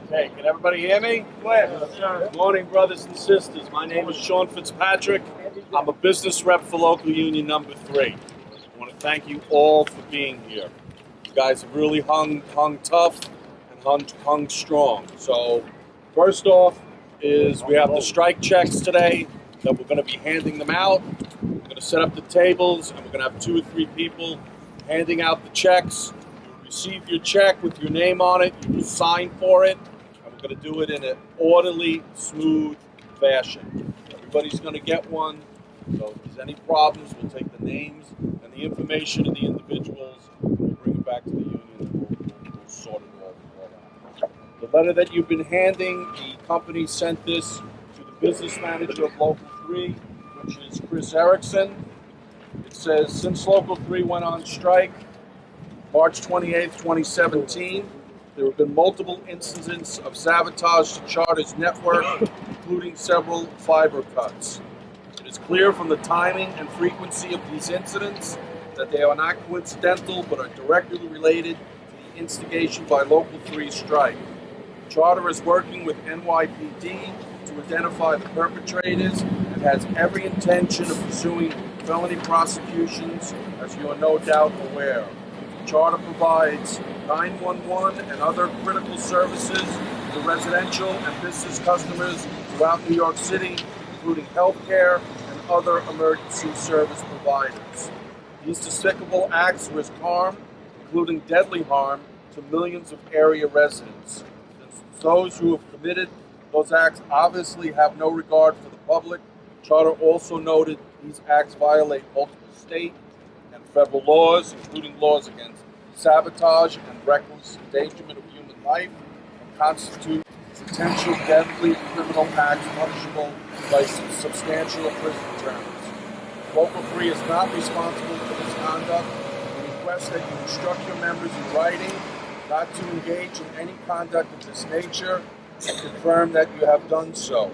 Hey, can everybody hear me? Good morning, brothers and sisters. My name is Sean Fitzpatrick. I'm a business rep for local union number 3. I want to thank you all for being here. You guys have really hung tough and hung strong. So, first off is we have the strike checks today that we're going to be handing them out. We're going to set up the tables and we're going to have 2 or 3 people handing out the checks. You'll receive your check with your name on it. You will sign for it. And we're going to do it in an orderly, smooth fashion. Everybody's going to get one. So if there's any problems, we'll take the names and the information of the individuals and we'll bring it back to the union and we'll sort it all out. The letter that you've been handing, the company sent this to the business manager of Local 3, which is Chris Erickson. It says, since Local 3 went on strike, March 28, 2017, there have been multiple incidents of sabotage to Charter's network, including several fiber cuts. It is clear from the timing and frequency of these incidents that they are not coincidental but are directly related to the instigation by Local 3's strike. Charter is working with NYPD to identify the perpetrators and has every intention of pursuing felony prosecutions, as you are no doubt aware. Charter provides 911 and other critical services to residential and business customers throughout New York City, including healthcare and other emergency service providers. These despicable acts risk harm, including deadly harm, to millions of area residents. Those who have committed those acts obviously have no regard for the public. Charter also noted these acts violate multiple state and federal laws, including laws against sabotage and reckless endangerment of human life, and constitute potential deadly criminal acts punishable by substantial prison terms. Local 3 is not responsible for this conduct. We request that you instruct your members in writing not to engage in any conduct of this nature and confirm that you have done so.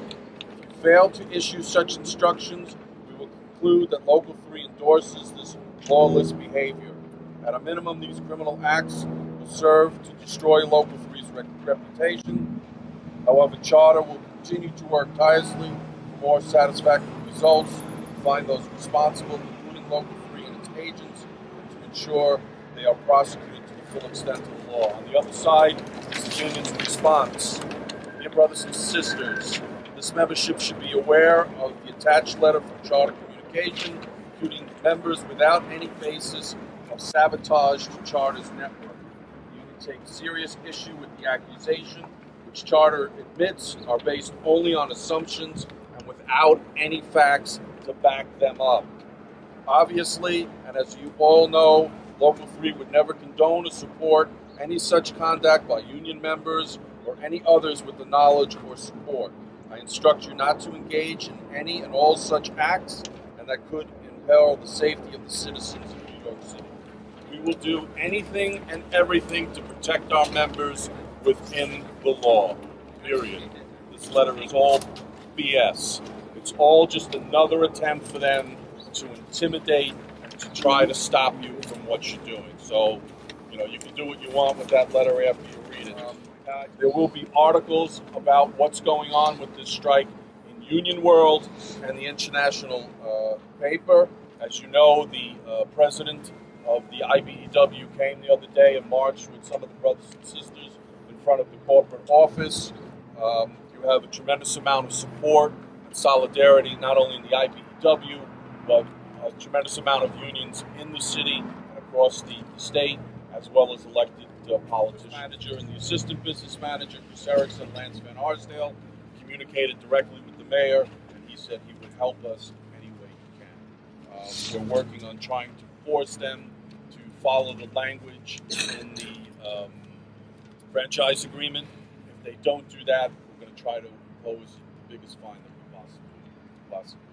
If you fail to issue such instructions, we will conclude that Local 3 endorses this lawless behavior. At a minimum, these criminal acts will serve to destroy Local 3's reputation. However, Charter will continue to work tirelessly for more satisfactory results, to find those responsible, including Local 3 and its agents, and to ensure they are prosecuted to the full extent of the law. On the other side is the union's response. Dear brothers and sisters, this membership should be aware of the attached letter from Charter Communication, including members without any basis of sabotage to Charter's network. The union takes serious issue with the accusation, which Charter admits are based only on assumptions and without any facts to back them up. Obviously, and as you all know, Local 3 would never condone or support any such conduct by union members or any others with the knowledge or support. I instruct you not to engage in any and all such acts, and that could imperil the safety of the citizens of New York City. We will do anything and everything to protect our members within the law, period. This letter is all BS. It's all just another attempt for them to intimidate and to try to stop you from what you're doing. So, you can do what you want with that letter after you read it. There will be articles about what's going on with this strike in Union World and the international paper. As you know, the president of the IBEW came the other day and marched with some of the brothers and sisters in front of the corporate office. You have a tremendous amount of support and solidarity, not only in the IBEW, but a tremendous amount of unions in the city and across the state, as well as elected politicians. Manager and the assistant business manager, Chris Erickson, Lance Van Arsdale, communicated directly with the mayor, and he said he would help us any way he can. We're working on trying to force them to follow the language in the franchise agreement. If they don't do that, we're going to try to impose the biggest fine that we possibly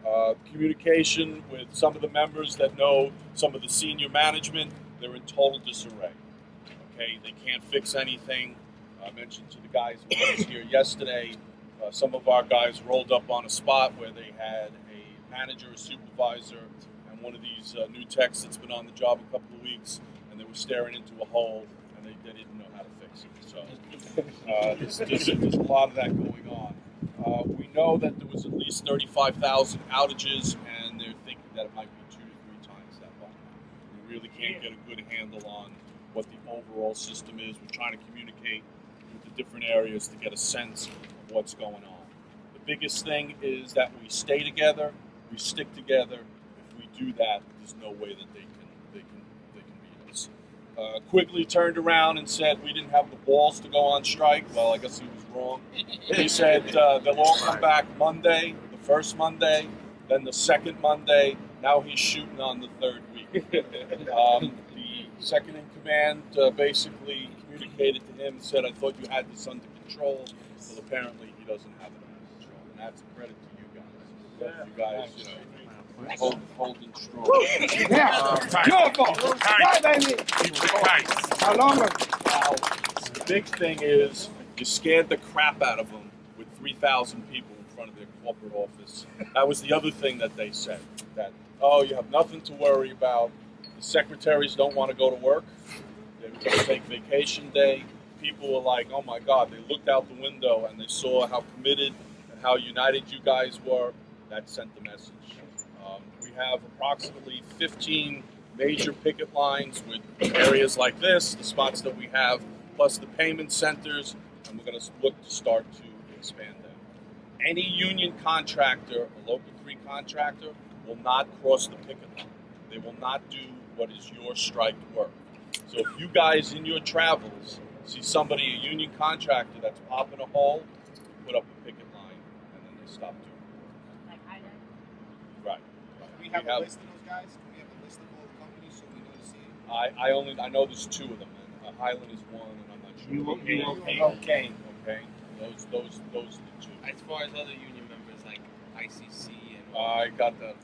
can. Communication with some of the members that know some of the senior management, they're in total disarray. Okay, they can't fix anything. I mentioned to the guys when I was here yesterday, some of our guys rolled up on a spot where they had a manager, a supervisor, and one of these new techs that's been on the job a couple of weeks, and they were staring into a hole, and and they didn't know how to fix it. So there's a lot of that going on. We know that there was at least 35,000 outages, and they're thinking that it might be 2 to 3 times that by now. We really can't get a good handle on what the overall system is. We're trying to communicate with the different areas to get a sense of what's going on. The biggest thing is that we stay together, we stick together. If we do that, there's no way that they can beat us. Quigley turned around and said we didn't have the balls to go on strike. Well, I guess he was wrong. He said they'll all come back Monday, the first Monday, then the second Monday. Now he's shooting on the third week. The second in command basically communicated to him and said, I thought you had this under control. Well, apparently he doesn't have it under control. And that's a credit to you guys. You guys, holding strong. How long ago? Now, the big thing is you scared the crap out of them with 3,000 people in front of their corporate office. That was the other thing that they said, that, oh, you have nothing to worry about. The secretaries don't want to go to work. They were going to take vacation day. People were like, oh my God, they looked out the window and they saw how committed and how united you guys were. That sent the message. We have approximately 15 major picket lines with areas like this, the spots that we have, plus the payment centers, and we're going to look to start to expand them. Any union contractor, a local 3 contractor, will not cross the picket line. They will not do what is your strike work. So if you guys in your travels see somebody, a union contractor, that's popping a hole, you put up a picket line, and then they stop doing it. Right. We have a list of those guys? Can we have a list of all the companies so we know to see? I know there's 2 of them, and Highland is one, and I'm not sure. Okay. Okay. Those are the 2. As far as other union members like ICC and I got that.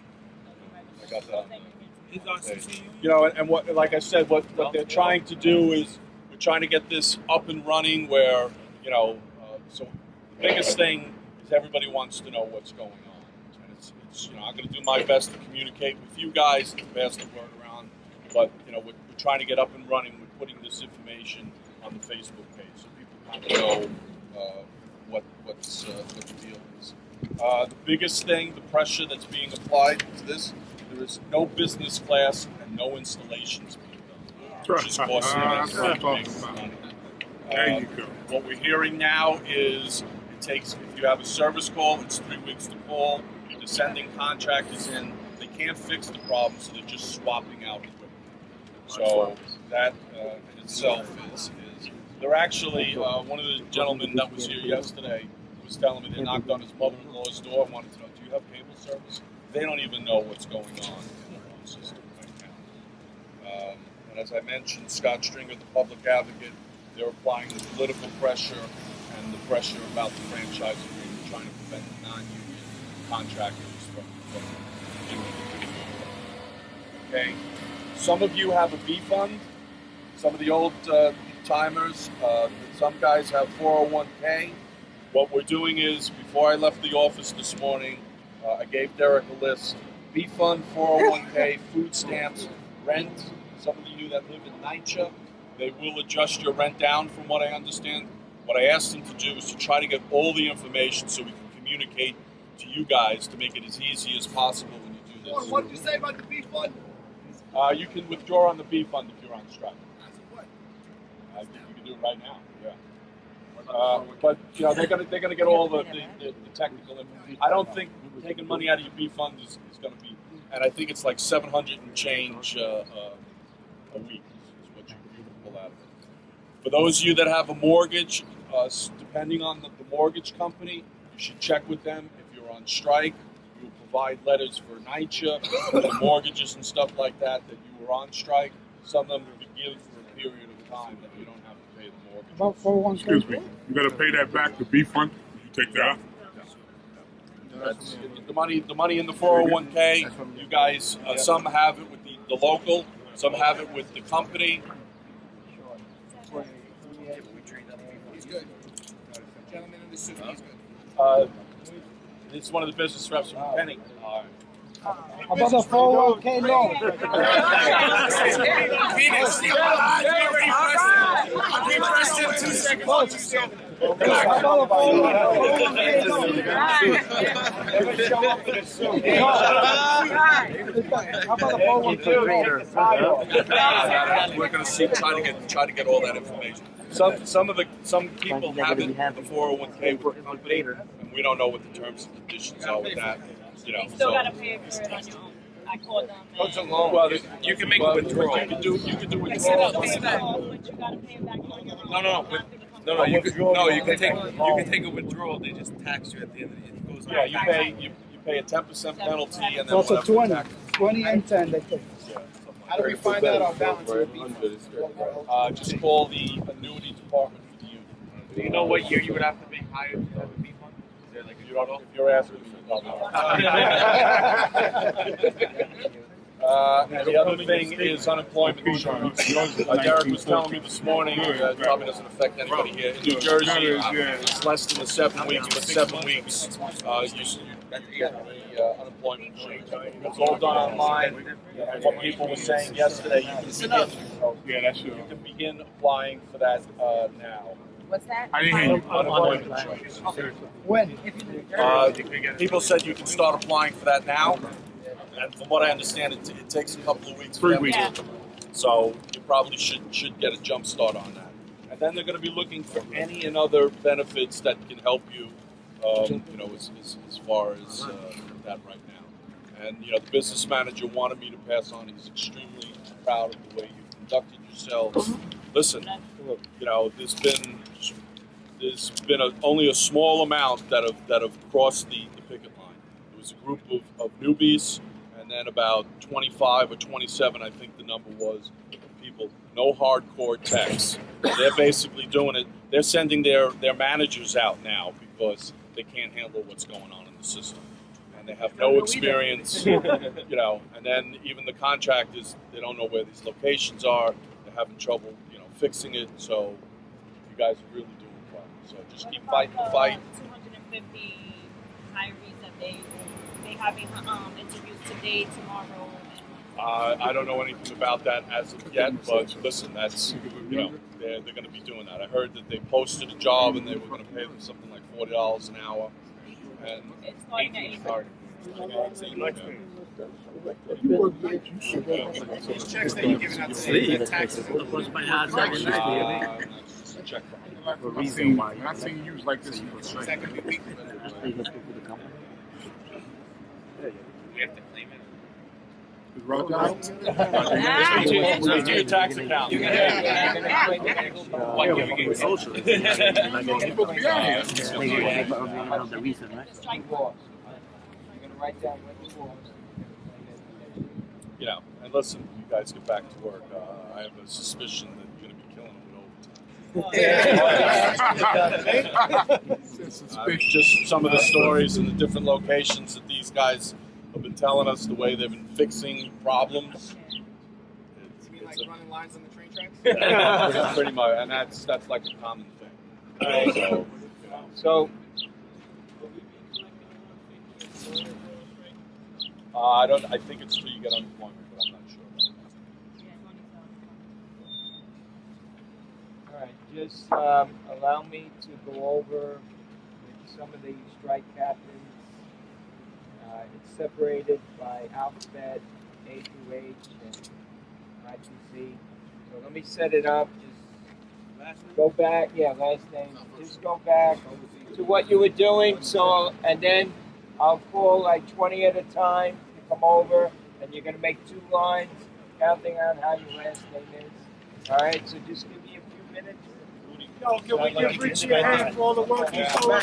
is ICC You know, and what, like I said, what they're trying to do is we're trying to get this up and running where, so the biggest thing is everybody wants to know what's going on. And it's I'm going to do my best to communicate with you guys, to pass the word around, but, we're trying to get up and running. We're putting this information on the Facebook page so people kind of know what the deal is. The biggest thing, the pressure that's being applied to this, there is no business class and no installations being done, which is costing us big money. There you go. What we're hearing now is it takes, if you have a service call, it's 3 weeks to call. They're sending contractors in. They can't fix the problem, so they're just swapping out equipment. So that in itself is they're actually, one of the gentlemen that was here yesterday was telling me they knocked on his mother-in-law's door and wanted to know, do you have cable service? They don't even know what's going on in their own system right now. And as I mentioned, Scott Stringer, the public advocate, they're applying the political pressure and the pressure about the franchise agreement, trying to prevent the non-union contractors from okay. Some of you have a B fund. Some of the old timers, some guys have 401k. What we're doing is, before I left the office this morning, I gave Derek a list. B fund, 401k, food stamps, rent. Some of you that live in NYCHA, they will adjust your rent down from what I understand. What I asked them to do is to try to get all the information so we can communicate to you guys to make it as easy as possible when you do this. What did you say about the B fund? You can withdraw on the B fund if you're on strike. As of what? I think you can do it right now. Yeah. But they're gonna get all the technical information. I don't think taking money out of your B fund is going to be, and I think it's like 700 and change a week is what you can pull out of it. For those of you that have a mortgage, depending on the mortgage company, you should check with them. If you're on strike, we will provide letters for NYCHA, the mortgages and stuff like that you were on strike. Some of them will be given for a period of time that you don't have to pay the mortgage. About 401k. Excuse me. You got to pay that back, the B fund. You take that out. That's the money in the 401k. You guys, some have it with the local, some have it with the company. He's good. Gentleman in the suit, he's good. This is one of the business reps from Penny. How about the 401k loan? Phoenix, We're going to see, try to get all that information. Some people have it the 401k with the company, and we don't know what the terms and conditions are with that. You know, You still gotta pay for it on your own. I called them. Well, You can make a withdrawal. You can do But you withdrawals. gotta pay it back on your own. No, you can take a withdrawal. They just tax you at the end. It goes. Yeah, you pay a 10% penalty, and then Also whatever 20, tax. 20 and 10, they take. How do we find out our balance would be? Just call the annuity department for the union. Do you know what year you would have to be hired to have a B fund? Is there like a You don't know if you're asking me. And the other thing is unemployment insurance. Derek was telling me this morning that it probably doesn't affect anybody here. In New Jersey, it's less than the 7 weeks, but 7 weeks you unemployment insurance. It's all done online. And what people were saying yesterday, you can begin applying for that now. What's that? I didn't hear you. Unemployment insurance. When? People said you can start applying for that now. And from what I understand, it takes a couple of weeks for 3 them weeks. to- So you probably should get a jump start on that. And then they're going to be looking for any and other benefits that can help you, as far as that right now. And the business manager wanted me to pass on. He's extremely proud of the way you conducted yourselves. Listen, there's been only a small amount that have crossed the picket line. There was a group of newbies. And then about 25 or 27, I think the number was, people, no hardcore techs. They're basically doing it. They're sending their managers out now because they can't handle what's going on in the system. And they have no experience, and then even the contractors, they don't know where these locations are. They're having trouble, fixing it. So you guys are really doing well. So just keep fighting the fight. 250 hires that they having interviews today, tomorrow. I don't know anything about that as of yet, but listen, that's they're going to be doing that. I heard that they posted a job and they were going to pay them something like $40 an hour, and It's starting at 8. These checks that you're giving out today, the taxes. Check. I've seen you use like this for Is straight. that going to be weekly? We have to claim it. Is Roger out? It's to your tax account. And listen, you guys get back to work. I have a suspicion that you're going to be killing them with overtime. Just some of the stories and the different locations that these guys have been telling us, the way they've been fixing problems. You mean like running lines on the train tracks? Pretty much, and that's like a common thing. So, I think it's free you get unemployment, but I'm not sure about that. all right, just allow me to go over with some of the strike captains. It's separated by alphabet, A through H, and I to Z. So let me set it up. Just go back. Yeah, last name. Just go back to what you were doing. So, and then I'll call like 20 at a time to come over, and you're going to make 2 lines, counting on how your last name is. All right. So just give me a few minutes. Yo, can we give Richie a hand for all the work he's doing?